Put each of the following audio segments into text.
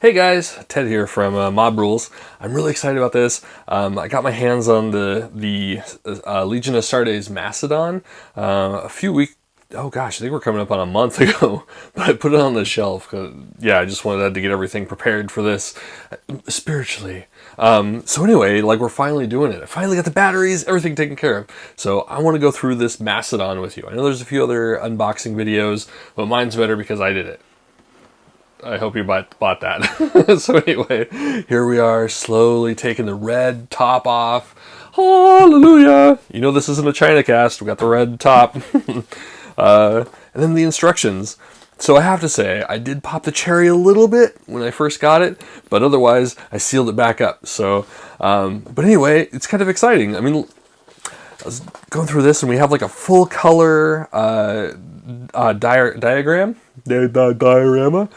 Hey guys, Ted here from Mob Rules. I'm really excited about this. I got my hands on the Legion of Astartes Mastodon a few weeks. Oh gosh, I think we're coming up on a month ago, but I put it on the shelf. Yeah, I just wanted to get everything prepared for this spiritually. So anyway, like we're finally doing it. I finally got the batteries, everything taken care of. So I want to go through this Mastodon with you. I know there's a few other unboxing videos, but mine's better because I did it. I hope you bought that. So anyway, here we are, slowly taking the red top off. Hallelujah! You know this isn't a China cast. We got the red top. And then the instructions. So I have to say, I did pop the cherry a little bit when I first got it, but otherwise I sealed it back up. So, but anyway, it's kind of exciting. I mean, I was going through this and we have like a full color diagram. Diorama.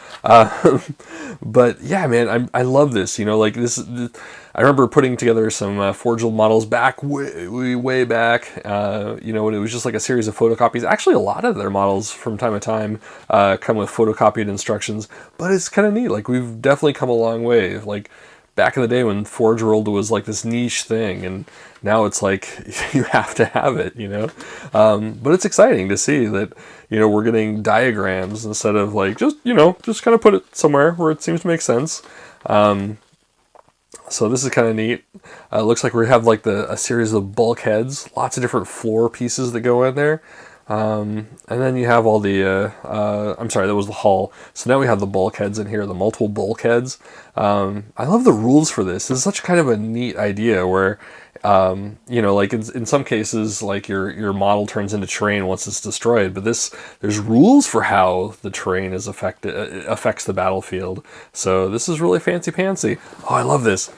But yeah, man, I love this. You know, like this. I remember putting together some Forge World models back way back. You know, when it was just like a series of photocopies. Actually, a lot of their models from time to time come with photocopied instructions. But it's kind of neat. Like we've definitely come a long way. Like back in the day when Forge World was like this niche thing, and now it's like you have to have it, you know. But it's exciting to see that, you know, we're getting diagrams instead of like just, you know, just kind of put it somewhere where it seems to make sense. So this is kind of neat. Looks like we have like a series of bulkheads, lots of different floor pieces that go in there. And then you have all the, I'm sorry, that was the hull. So now we have the bulkheads in here, the multiple bulkheads. I love the rules for this. This is such kind of a neat idea where, you know, like in some cases, like your model turns into terrain once it's destroyed, but there's rules for how the terrain is affects the battlefield. So this is really fancy pantsy. Oh, I love this.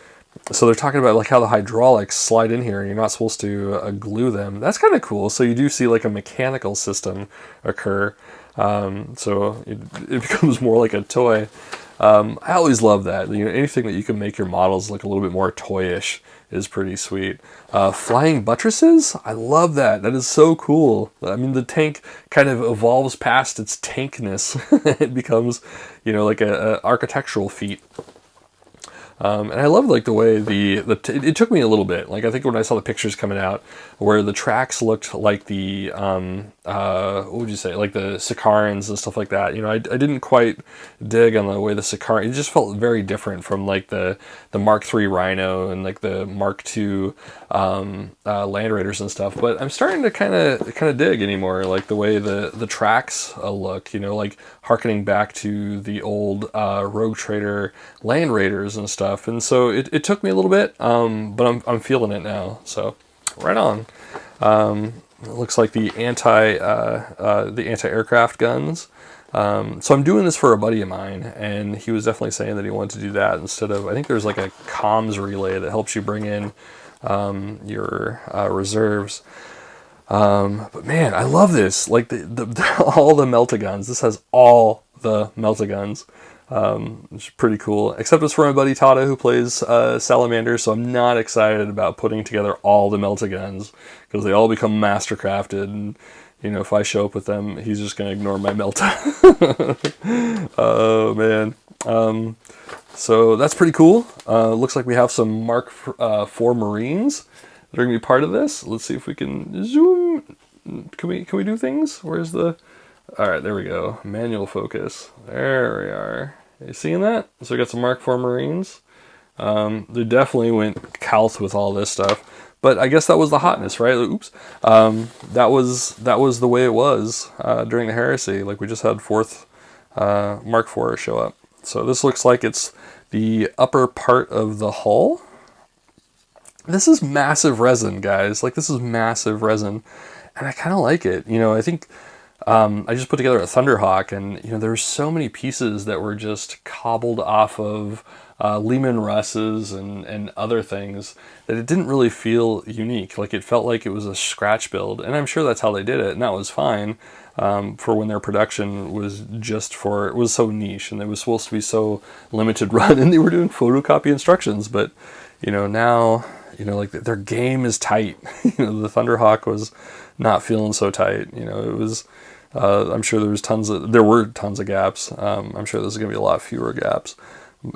So they're talking about like how the hydraulics slide in here and you're not supposed to glue them. That's kind of cool. So you do see like a mechanical system occur. So it becomes more like a toy. I always love that. You know, anything that you can make your models look a little bit more toyish is pretty sweet. Flying buttresses? I love that. That is so cool. I mean, the tank kind of evolves past its tankness. It becomes, you know, like a architectural feat. And I love like the way it took me a little bit. Like I think when I saw the pictures coming out where the tracks looked like the, what would you say? Like the Sicarans and stuff like that. You know, I didn't quite dig on the way the Sicaran, it just felt very different from like the Mark III Rhino and like the Mark II, Land Raiders and stuff. But I'm starting to kind of dig anymore, like the way the tracks look, you know, like harkening back to the old, Rogue Trader Land Raiders and stuff. And so it took me a little bit, but I'm feeling it now. So right on. It looks like the anti-aircraft guns. So I'm doing this for a buddy of mine, and he was definitely saying that he wanted to do that instead of, I think there's like a comms relay that helps you bring in your reserves. But man, I love this. Like all the meltaguns. This has all the meltaguns. Which is pretty cool, except it's for my buddy Tata who plays Salamander, so I'm not excited about putting together all the meltaguns because they all become mastercrafted, and you know, if I show up with them, he's just going to ignore my melta. Oh man. So that's pretty cool. Looks like we have some Mark IV Marines that are going to be part of this. Let's see if we can zoom. Can we do things? Where's the... All right, there we go. Manual focus. There we are. You seeing that? So we got some Mark IV Marines. They definitely went calth with all this stuff, but I guess that was the hotness, right? Oops. That was the way it was during the Heresy. Like we just had Mark IV show up. So this looks like it's the upper part of the hull. This is massive resin, guys. Like this is massive resin, and I kind of like it. You know, I think. I just put together a Thunderhawk, and you know there were so many pieces that were just cobbled off of Lehman Russes and other things that it didn't really feel unique. Like it felt like it was a scratch build, and I'm sure that's how they did it, and that was fine for when their production was it was so niche, and it was supposed to be so limited run, and they were doing photocopy instructions. But you know now, you know, like their game is tight. You know, the Thunderhawk was not feeling so tight. You know, it was. I'm sure there were tons of gaps. I'm sure there's going to be a lot fewer gaps.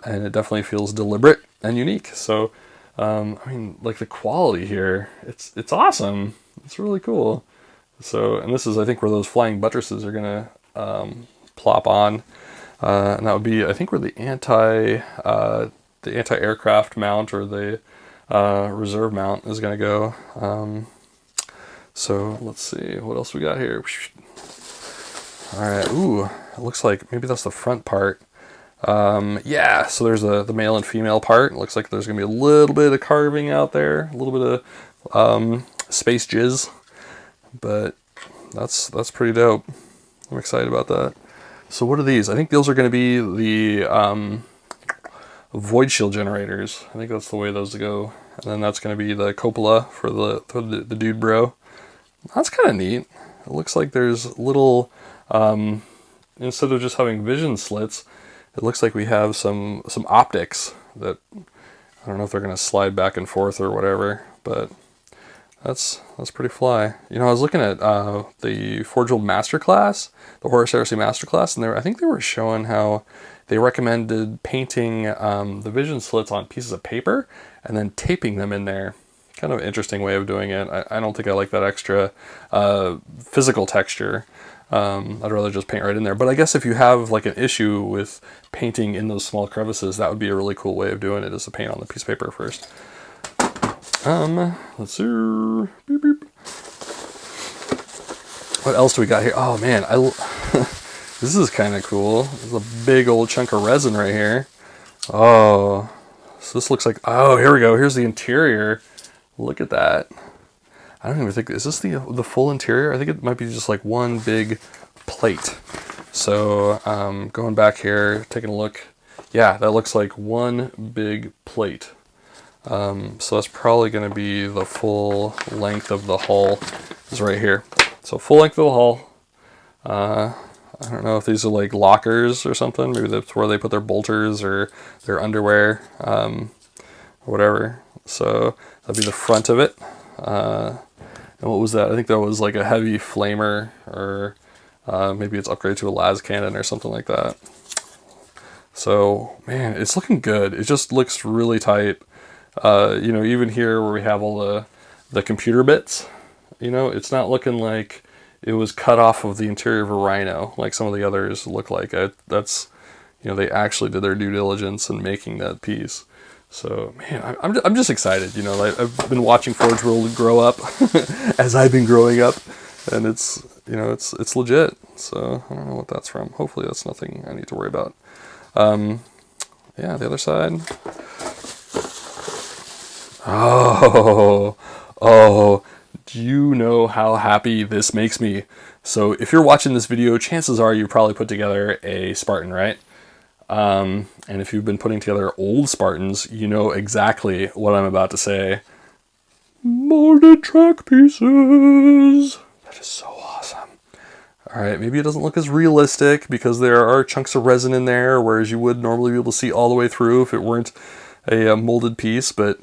and it definitely feels deliberate and unique. So, I mean, like the quality here, it's awesome. It's really cool. So, and this is, I think, where those flying buttresses are gonna plop on, and that would be, I think, where the anti-aircraft mount or the reserve mount is gonna go. So let's see what else we got here. All right. Ooh, it looks like maybe that's the front part. Yeah, so there's the male and female part. It looks like there's gonna be a little bit of carving out there, a little bit of space jizz, but that's pretty dope. I'm excited about that. So what are these? I think those are gonna be the void shield generators. I think that's the way those go. And then that's gonna be the cupola for the dude bro. That's kind of neat. It looks like there's little, instead of just having vision slits, it looks like we have some optics that, I don't know if they're going to slide back and forth or whatever, but that's pretty fly. You know, I was looking at the Forge World Masterclass, the Horus Heresy Masterclass, and I think they were showing how they recommended painting the vision slits on pieces of paper and then taping them in there. Kind of interesting way of doing it. I don't think I like that extra physical texture. I'd rather just paint right in there. But I guess if you have like an issue with painting in those small crevices, that would be a really cool way of doing it, is to paint on the piece of paper first. Let's see. Beep, beep. What else do we got here? Oh man, this is kind of cool. There's a big old chunk of resin right here. Oh, so this looks like, oh, here we go. Here's the interior. Look at that. I don't even think, is this the full interior? I think it might be just like one big plate. So going back here, taking a look. Yeah, that looks like one big plate. So that's probably going to be the full length of the hull is right here. So full length of the hull. I don't know if these are like lockers or something. Maybe that's where they put their bolters or their underwear, or whatever. So that'd be the front of it. And what was that? I think that was like a heavy flamer, or maybe it's upgraded to a las cannon or something like that. So man, it's looking good. It just looks really tight. You know, even here where we have all the computer bits, you know, it's not looking like it was cut off of the interior of a Rhino like some of the others look like. That's, you know, they actually did their due diligence in making that piece. So, man, I'm just excited, you know, like, I've been watching Forge World grow up as I've been growing up, and it's, you know, it's legit. So, I don't know what that's from. Hopefully that's nothing I need to worry about. Yeah, the other side. Oh, do you know how happy this makes me? So, if you're watching this video, chances are you probably put together a Spartan, right? And if you've been putting together old Spartans, you know exactly what I'm about to say. Molded track pieces. That is so awesome. All right, maybe it doesn't look as realistic because there are chunks of resin in there, whereas you would normally be able to see all the way through if it weren't a molded piece. But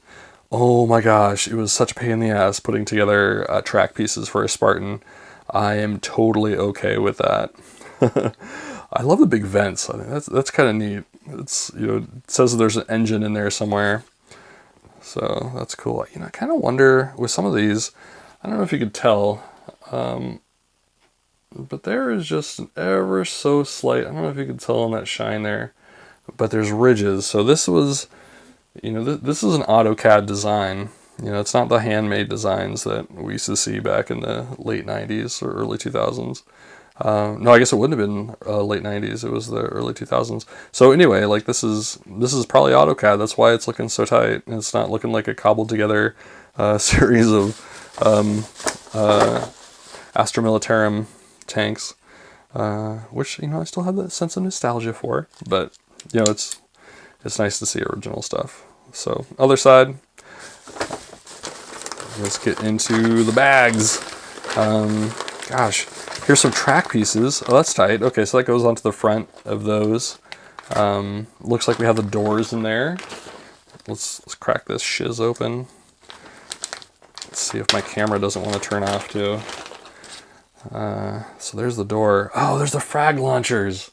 oh my gosh, it was such a pain in the ass putting together track pieces for a Spartan. I am totally okay with that. I love the big vents. I think that's kind of neat. It's, you know, it says there's an engine in there somewhere, so that's cool. You know, I kind of wonder with some of these, I don't know if you could tell, but there is just an ever so slight, I don't know if you could tell on that shine there, but there's ridges. So this was, you know, this is an AutoCAD design. You know, it's not the handmade designs that we used to see back in the late 90s or early 2000s. No, I guess it wouldn't have been late 90s. It was the early 2000s. So anyway, like this is probably AutoCAD. That's why it's looking so tight. It's not looking like a cobbled together series of Astra Militarum tanks, which, you know, I still have that sense of nostalgia for. But, you know, it's nice to see original stuff. So other side, let's get into the bags. Gosh. Here's some track pieces. Oh, that's tight. Okay, so that goes onto the front of those. Looks like we have the doors in there. Let's crack this shiz open. Let's see if my camera doesn't want to turn off too. So there's the door. Oh, there's the frag launchers.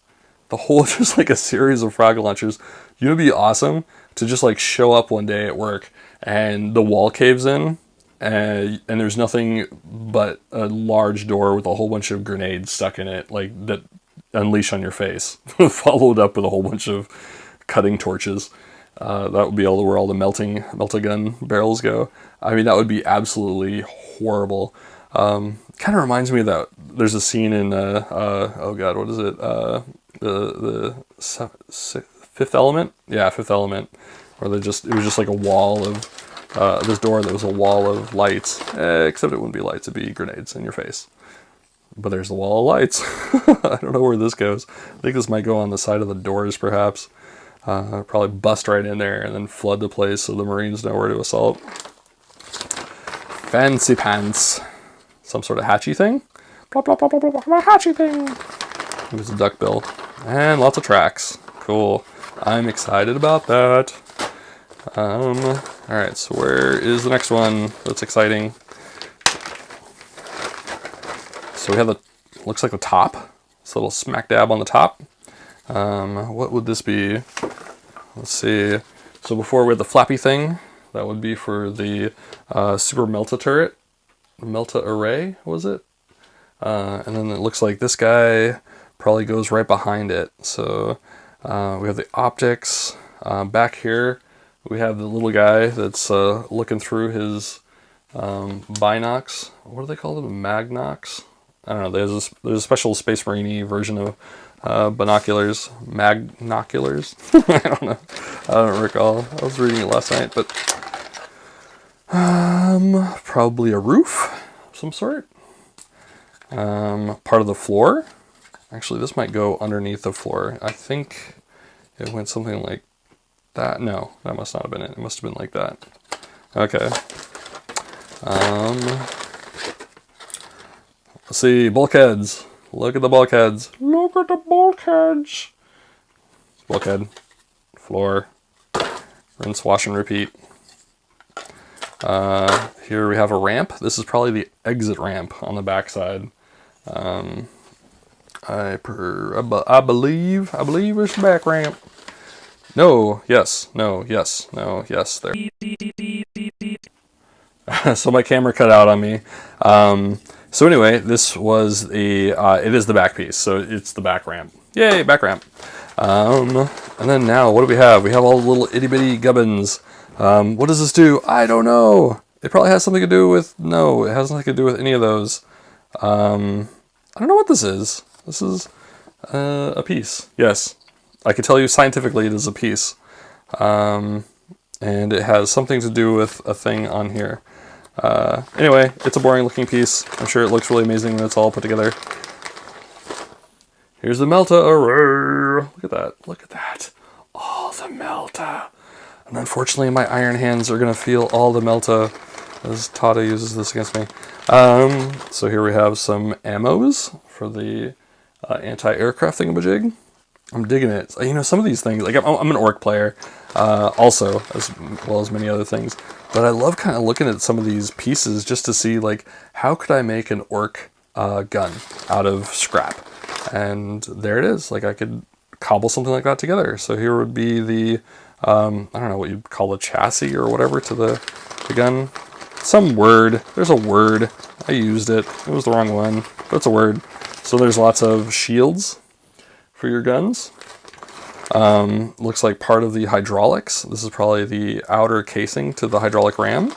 the whole just like a series of frag launchers. You know, it'd be awesome to just like show up one day at work and the wall caves in, and there's nothing but a large door with a whole bunch of grenades stuck in it, like that unleash on your face, followed up with a whole bunch of cutting torches. That would be where all the melt-a-gun barrels go. I mean, that would be absolutely horrible. Kind of reminds me of that. There's a scene in oh god, what is it? Fifth Element? Yeah, Fifth Element, where it was just like a wall of this door that was a wall of lights, except it wouldn't be lights, it'd be grenades in your face. But there's the wall of lights. I don't know where this goes. I think this might go on the side of the doors, perhaps. Probably bust right in there and then flood the place so the Marines know where to assault. Fancy pants. Some sort of hatchy thing? Blah, blah, blah, blah, blah, blah, hatchy thing. It was a duckbill. And lots of tracks. Cool. I'm excited about that. Alright, so where is the next one that's exciting? So we have looks like the top. It's a little smack dab on the top. What would this be? Let's see. So before we had the flappy thing, that would be for the super Melta turret. Melta array, was it? And then it looks like this guy probably goes right behind it. So we have the optics. Back here, we have the little guy that's looking through his binocs. What do they call them? Magnox? I don't know. There's a special Space Marine-y version of binoculars. Magnoculars? I don't know. I don't recall. I was reading it last night, but probably a roof of some sort. Part of the floor. Actually, this might go underneath the floor. I think it went something like that. No, that must not have been it. It must have been like that. Okay. Let's see, bulkheads. Look at the bulkheads. Look at the bulkheads. Bulkhead. Floor. Rinse, wash, and repeat. Here we have a ramp. This is probably the exit ramp on the backside. I believe it's the back ramp. No, yes, no, yes, no, yes, there. So my camera cut out on me. So anyway, this was it is the back piece, so it's the back ramp. Yay, back ramp. And then now, what do we have? We have all the little itty bitty gubbins. What does this do? I don't know. It probably has something to do with, no, it has nothing to do with any of those. I don't know what this is. This is a piece. Yes, I can tell you scientifically it is a piece. And it has something to do with a thing on here. Anyway, it's a boring looking piece. I'm sure it looks really amazing when it's all put together. Here's the Melta array. Look at that. Look at that. All the Melta. And unfortunately, my iron hands are going to feel all the Melta as Tada uses this against me. So here we have some ammos for the anti-aircraft thingamajig. I'm digging it. You know, some of these things, like I'm an orc player, also, as well as many other things. But I love kind of looking at some of these pieces just to see, like, how could I make an orc gun out of scrap? And there it is. Like, I could cobble something like that together. So here would be the, I don't know what you'd call a chassis or whatever to the gun. Some word. There's a word. I used it. It was the wrong one, but it's a word. So there's lots of shields for your guns. Looks like part of the hydraulics. This is probably the outer casing to the hydraulic ram.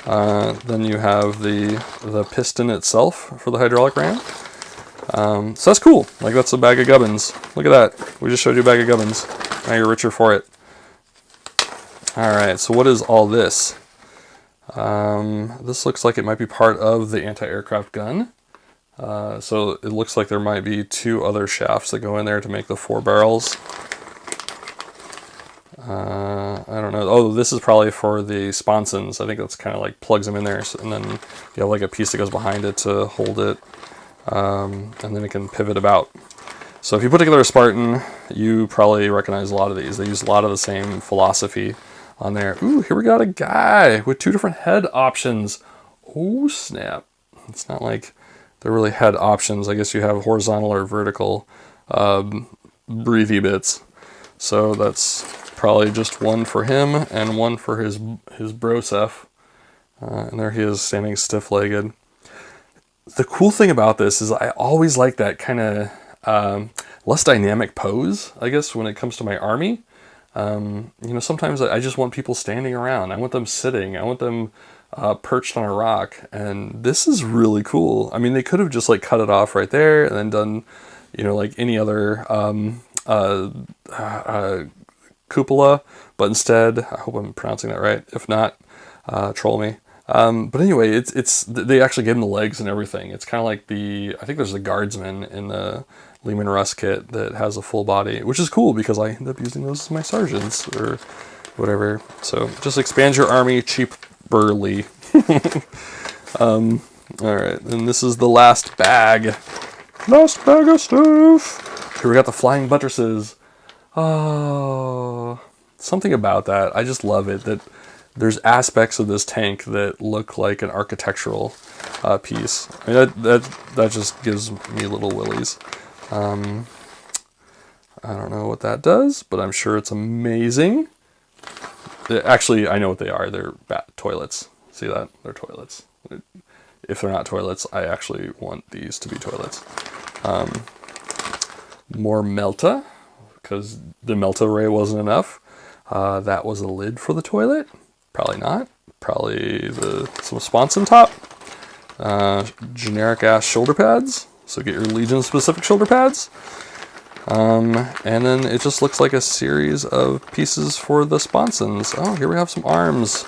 Then you have the piston itself for the hydraulic ram. So that's cool. Like, that's a bag of gubbins. Look at that. We just showed you a bag of gubbins. Now you're richer for it. Alright, so what is all this? This looks like it might be part of the anti-aircraft gun. So it looks like there might be 2 other shafts that go in there to make the 4 barrels. I don't know. Oh, this is probably for the sponsons. I think that's kind of like plugs them in there, and then you have like a piece that goes behind it to hold it, and then it can pivot about. So if you put together a Spartan, you probably recognize a lot of these. They use a lot of the same philosophy on there. Ooh, here we got a guy with 2 different head options. Oh, snap. It's not like they're really head options. I guess you have horizontal or vertical. breathy bits. So that's probably just one for him and one for his broseph. And there he is standing stiff-legged. The cool thing about this is I always like that kind of less dynamic pose, I guess, when it comes to my army. Sometimes I just want people standing around. I want them sitting. I want them perched on a rock. And this is really cool. I mean, they could have just like cut it off right there and then done, like any other cupola. But instead, I hope I'm pronouncing that right. If not, troll me. But anyway, it's they actually gave him the legs and everything. It's kind of like I think there's the guardsman in the Lehman Russ kit that has a full body, which is cool because I end up using those as my sergeants or whatever. So just expand your army cheaperly. All right, and this is the last bag. Last bag of stuff. Here we got the flying buttresses. Oh, something about that. I just love it that there's aspects of this tank that look like an architectural piece. I mean, that just gives me little willies. I don't know what that does, but I'm sure it's amazing. Actually, I know what they are. They're toilets. See that? They're toilets. If they're not toilets, I actually want these to be toilets. More Melta, because the Melta array wasn't enough. That was a lid for the toilet. Probably not. Probably some sponson top. Generic ass shoulder pads. So get your Legion specific shoulder pads. And then it just looks like a series of pieces for the sponsons. Oh, here we have some arms.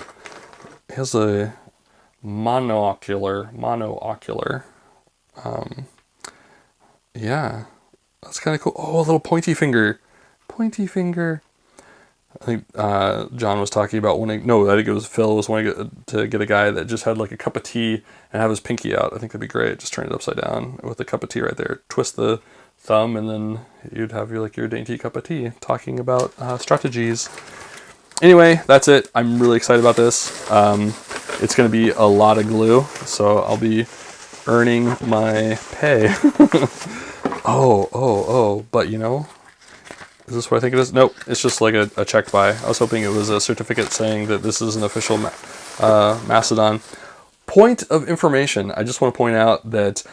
Here's a monocular. Yeah, that's kind of cool. Oh, a little pointy finger. I think John was talking about I think it was Phil was wanting to get a guy that just had like a cup of tea and have his pinky out. I think that'd be great. Just turn it upside down with a cup of tea right there. Twist the thumb and then you'd have your dainty cup of tea talking about strategies. Anyway, that's it. I'm really excited about this. It's going to be a lot of glue, so I'll be earning my pay. But is this what I think it is? Nope, it's just like a check buy. I was hoping it was a certificate saying that this is an official Mastodon. Point of information, I just want to point out that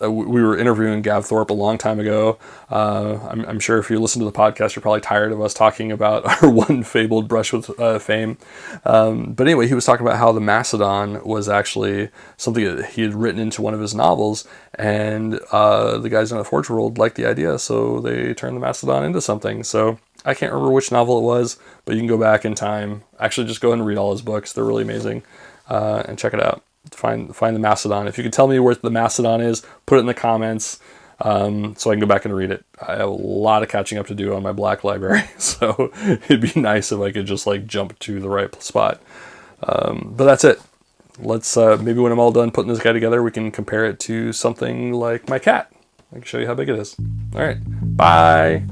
we were interviewing Gav Thorpe a long time ago. I'm sure if you listen to the podcast, you're probably tired of us talking about our one fabled brush with fame. But anyway, he was talking about how the Mastodon was actually something that he had written into one of his novels, and the guys in the Forge World liked the idea, so they turned the Mastodon into something. So I can't remember which novel it was, but you can go back in time. Actually, just go ahead and read all his books. They're really amazing, and check it out. Find the Mastodon. If you can tell me where the Mastodon is, put it in the comments so I can go back and read it. I have a lot of catching up to do on my Black library, so it'd be nice if I could just jump to the right spot. But that's it. Let's maybe when I'm all done putting this guy together, we can compare it to something like my cat. I can show you how big it is. All right, bye.